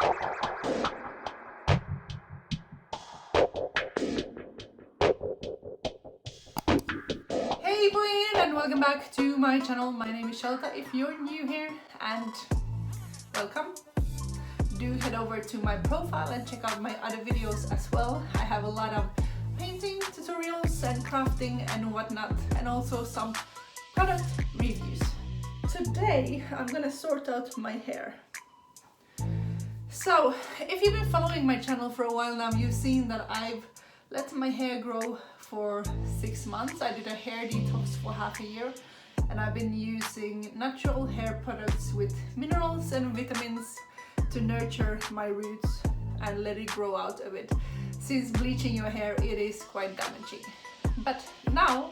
Hey boy, and welcome back to my channel. My name is Charlotta if you're new here, and welcome. Do head over to my profile and check out my other videos as well. I have a lot of painting tutorials and crafting and whatnot, and also some product reviews. Today I'm gonna sort out my hair. So if you've been following my channel for a while now, you've seen that I've let my hair grow for 6 months. I did a hair detox for half a year, and I've been using natural hair products with minerals and vitamins to nurture my roots and let it grow out a bit. Since bleaching your hair, it is quite damaging. But now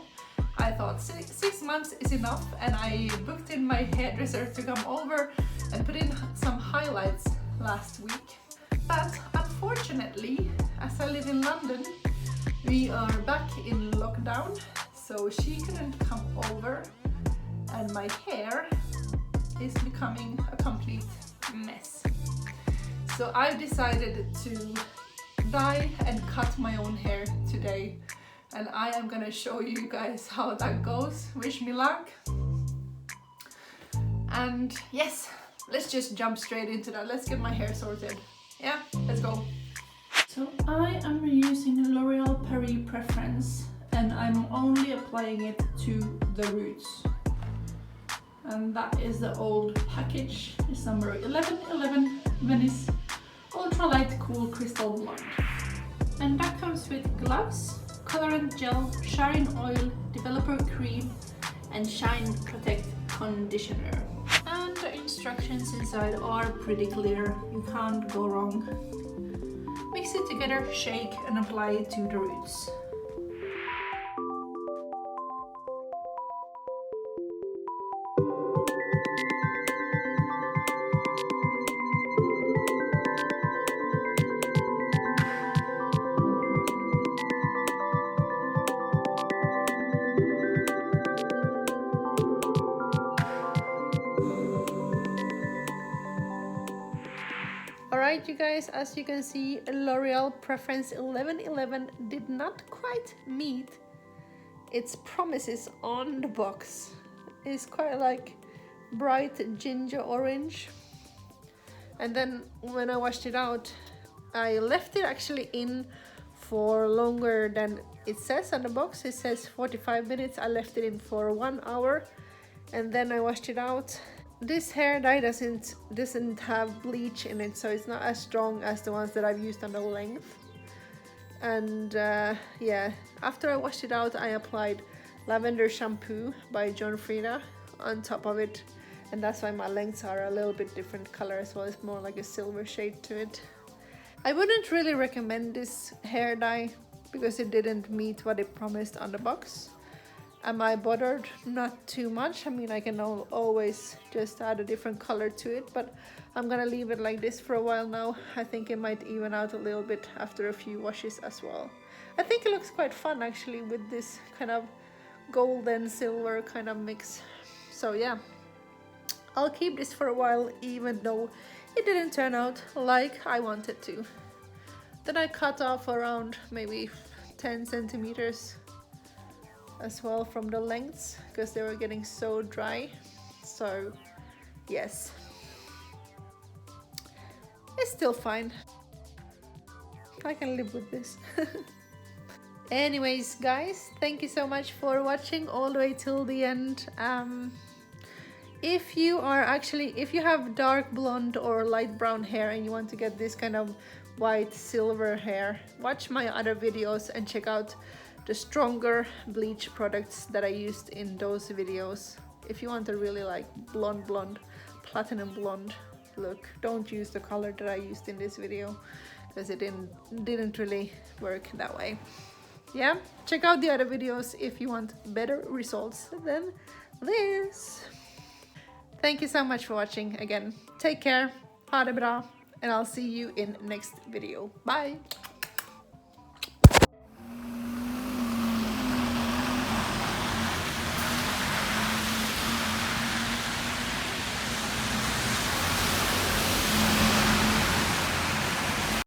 I thought 6 months is enough, and I booked in my hairdresser to come over and put in some highlights last week. But unfortunately, as I live in London, we are back in lockdown, so she couldn't come over, and my hair is becoming a complete mess. So I've decided to dye and cut my own hair today, and I am gonna show you guys how that goes. Wish me luck. And yes, let's just jump straight into that. Let's get my hair sorted. Yeah, let's go. So I am using Loreal Preference, and I'm only applying it to the roots. And that is the old package. It's number 1111 Venice Ultralight Cool Crystal Blonde. And that comes with gloves, colorant gel, shine oil, developer cream, and shine protect conditioner. And the instructions inside are pretty clear. You can't go wrong. Mix it together, shake, and apply it to the roots. Alright you guys, as you can see, Loreal Preference 1111 did not quite meet its promises on the box. It's quite like bright ginger orange. And then when I washed it out, I left it actually in for longer than it says on the box. It says 45 minutes. I left it in for 1 hour, and then I washed it out. This hair dye doesn't have bleach in it, so it's not as strong as the ones that I've used on the length. And yeah, after I washed it out, I applied lavender shampoo by Frieda on top of it, and that's why my lengths are a little bit different color as well. It's more like a silver shade to it. I wouldn't really recommend this hair dye because it didn't meet what it promised on the box. Am I bothered? Not too much. I mean, I can always just add a different color to it, but I'm gonna leave it like this for a while now. I think it might even out a little bit after a few washes as well. I think it looks quite fun actually with this kind of gold and silver kind of mix. So yeah, I'll keep this for a while even though it didn't turn out like I wanted to. Then I cut off around maybe 10 centimeters as well from the lengths because they were getting so dry. So yes, it's still fine. I can live with this. Anyways guys, thank you so much for watching all the way till the end. If you have dark blonde or light brown hair and you want to get this kind of white silver hair, watch my other videos and check out the stronger bleach products that I used in those videos. If you want a really like blonde, platinum blonde look, don't use the color that I used in this video because it didn't really work that way. Yeah, check out the other videos if you want better results than this. Thank you so much for watching again. Take care, ha det bra, and I'll see you in next video. Bye!